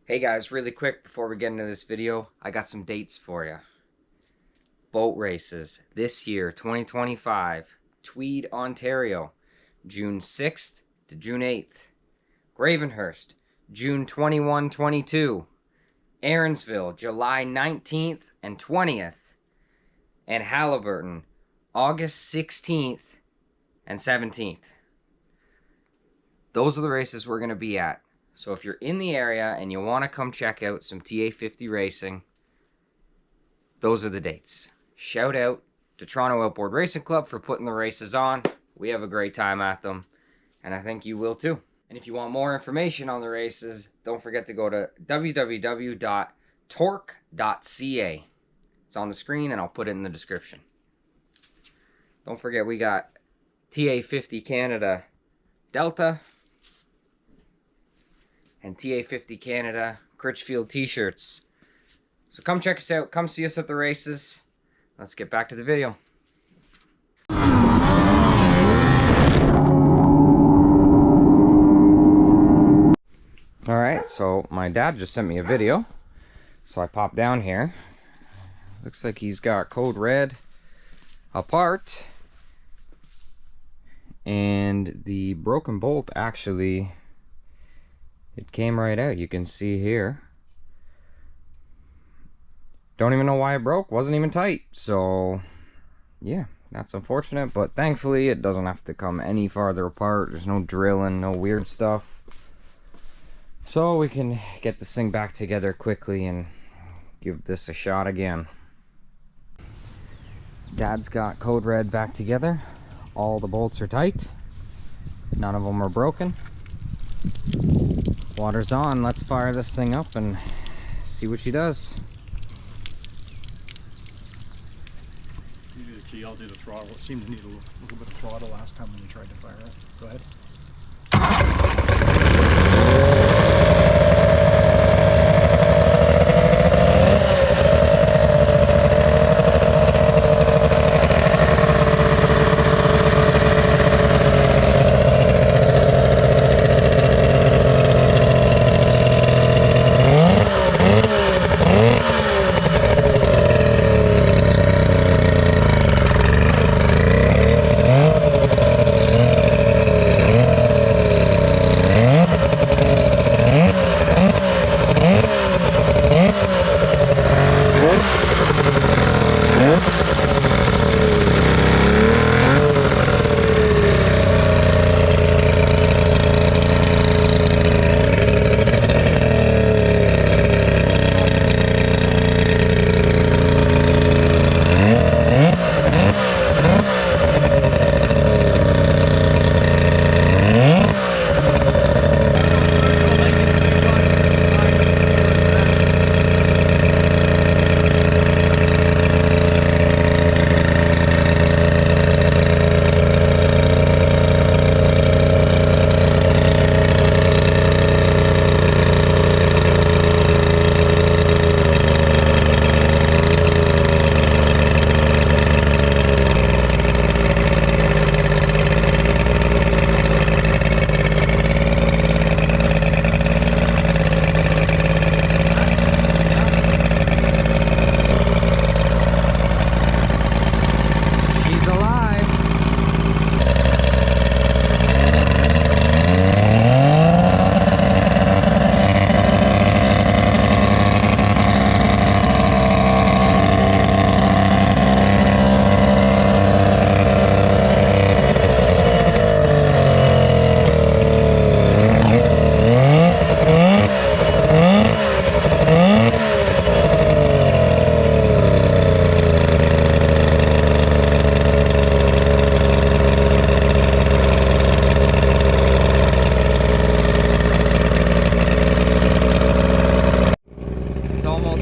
Hey guys, really quick before we get into this video, I got some dates for you. Boat races this year, 2025, Tweed, Ontario, June 6th to June 8th. Gravenhurst, June 21-22. Aaronsville, July 19th and 20th. And Halliburton, August 16th and 17th. Those are the races we're going to be at. So if you're in the area and you want to come check out some T850 racing, those are the dates. Shout out to Toronto Outboard Racing Club for putting the races on. We have a great time at them, and I think you will too. And if you want more information on the races, don't forget to go to www.torque.ca. It's on the screen, and I'll put it in the description. Don't forget we got T850 Canada Delta and T850 Canada Critchfield t-shirts. So come check us out. Come see us at the races. Let's get back to the video. Alright, so my dad just sent me a video. So I popped down here. Looks like he's got code red apart. And the broken bolt actually, it came right out. You can see here. Don't even know why it broke. Wasn't even tight. So, yeah, that's unfortunate. But thankfully, it doesn't have to come any farther apart. There's no drilling, no weird stuff. So we can get this thing back together quickly and give this a shot again. Dad's got code red back together. All the bolts are tight. None of them are broken. Water's on. Let's fire this thing up and see what she does. You do the key, I'll do the throttle. It seemed to need a little bit of throttle last time when we tried to fire it. Go ahead.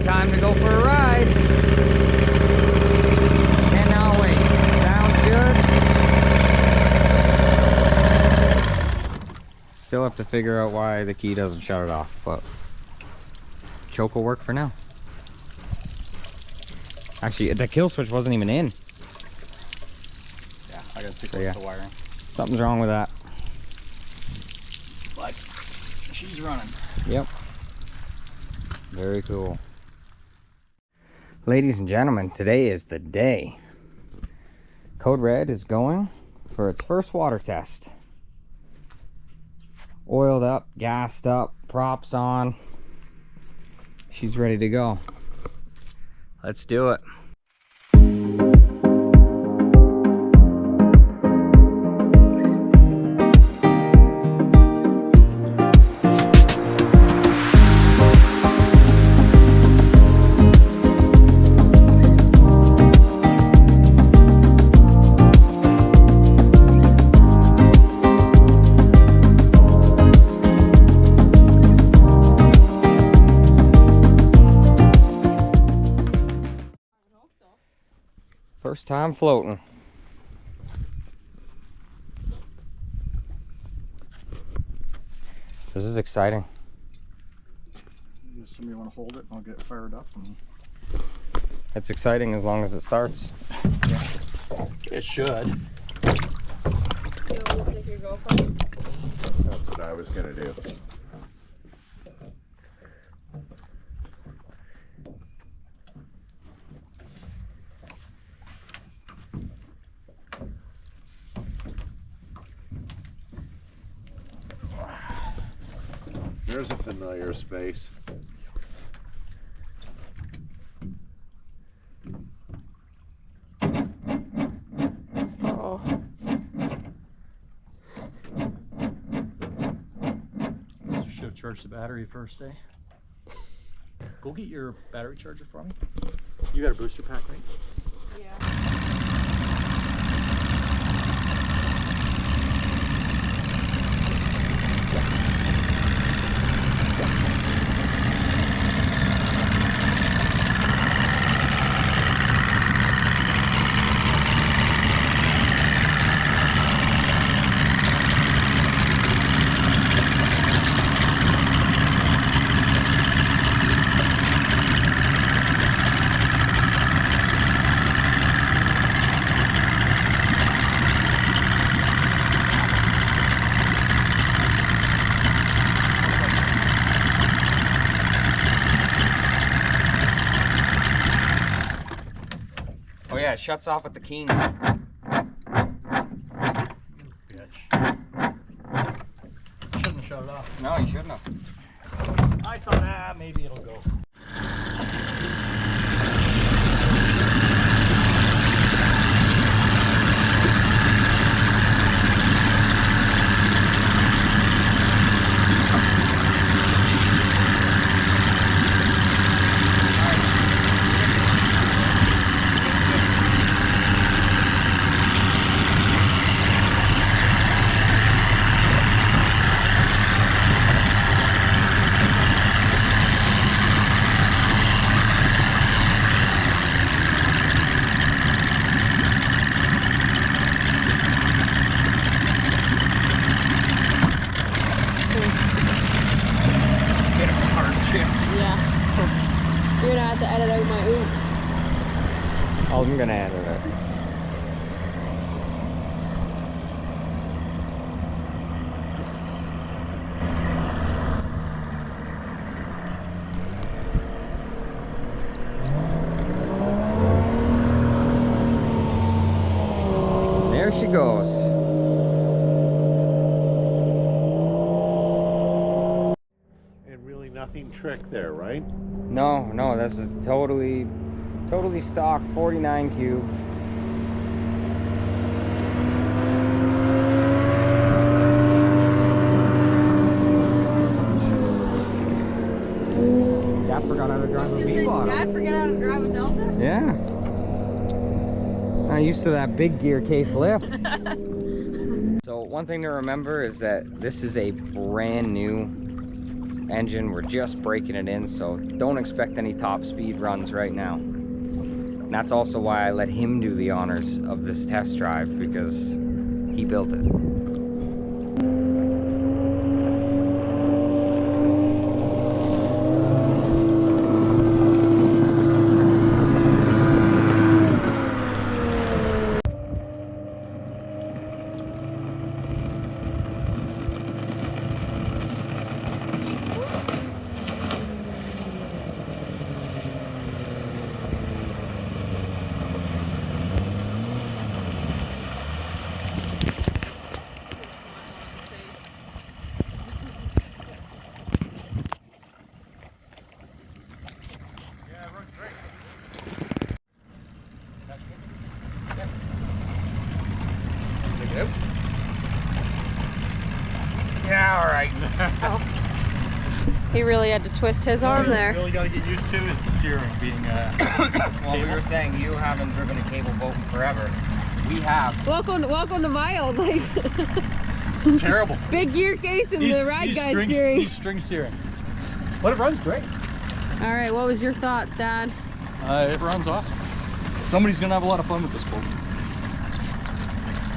Time to go for a ride. Cannot wait. Sounds good. Still have to figure out why the key doesn't shut it off, but choke will work for now. Actually, the kill switch wasn't even in. Yeah, I gotta take a look at the wiring. Something's wrong with that. But she's running. Yep. Very cool. Ladies and gentlemen, today is the day. Code Red is going for its first water test. Oiled up, gassed up, props on. She's ready to go. Let's do it. First time floating. This is exciting. If somebody want to hold it, I'll get fired up. And... It's exciting as long as it starts. Yeah. It should. You want to take your GoPro? That's what I was gonna do. There's a familiar space. Oh. Should have charged the battery first, eh? Go get your battery charger for me. You got a booster pack, right? Yeah. Oh yeah, it shuts off at the key. Bitch. Shouldn't have shut it off. No, you shouldn't have. I thought, maybe it'll go. Yeah. You're gonna have to edit out my oof. Oh, I'm gonna edit it. There she goes. And really nothing trick there, right? No, that's a totally stock 49 cube. Dad forgot how to drive a V-bottom. Dad forget how to drive a Delta? Yeah. Not used to that big gear case lift. So one thing to remember is that this is a brand new engine. We're just breaking it in, so don't expect any top speed runs right now. And that's also why I let him do the honors of this test drive, because he built it. He really had to twist his arm there. All you gotta get used to is the steering being Well, we were saying you haven't driven a cable boat in forever. We have. Welcome to my old life. It's terrible. Big gear case and the ride guide string, steering. He's string steering. But it runs great. All right, what was your thoughts, Dad? It runs awesome. Somebody's gonna have a lot of fun with this boat.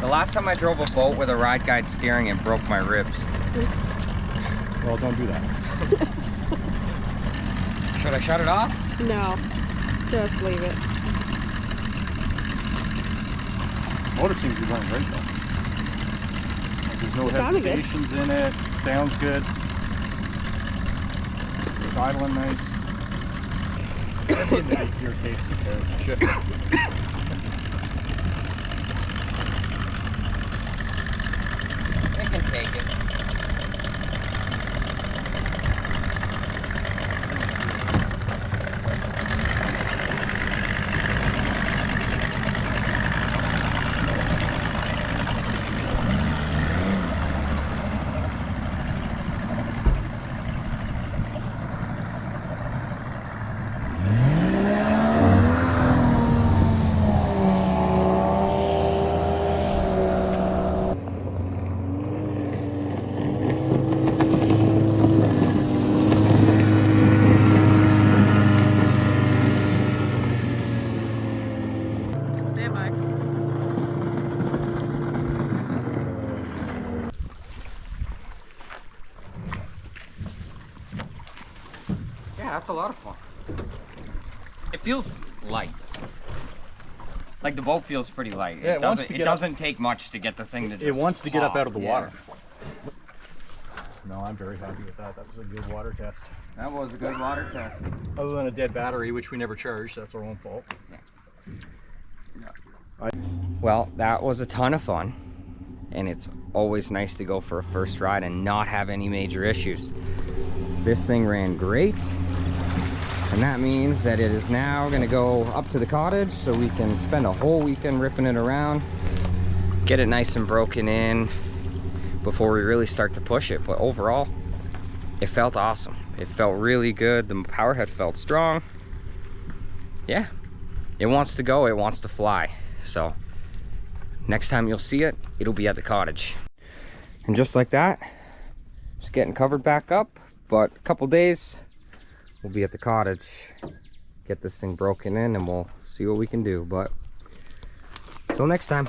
The last time I drove a boat with a ride guide steering, it broke my ribs. Well, don't do that. Should I shut it off? No, just leave it. Motor seems to be running great though. There's no It sounded good. hesitations in it. Sounds good. It's idling nice. Maybe in the big gear case, who cares? It should. It can take it. Yeah, that's a lot of fun. It feels light. Like the boat feels pretty light. Yeah, It doesn't take much to get the thing to just It wants to get up pop. out of the Yeah. water. No, I'm very happy with that. That was a good water test. That was a good water test. Other than a dead battery, which we never charged, that's our own fault. Well, that was a ton of fun. And it's always nice to go for a first ride and not have any major issues. This thing ran great. And that means that it is now gonna go up to the cottage so we can spend a whole weekend ripping it around, get it nice and broken in before we really start to push it. But overall, it felt awesome. It felt really good. The power head felt strong. Yeah, it wants to go, it wants to fly. So next time you'll see it, it'll be at the cottage. And just like that, just getting covered back up, but a couple days, we'll be at the cottage, get this thing broken in, and we'll see what we can do. But until next time.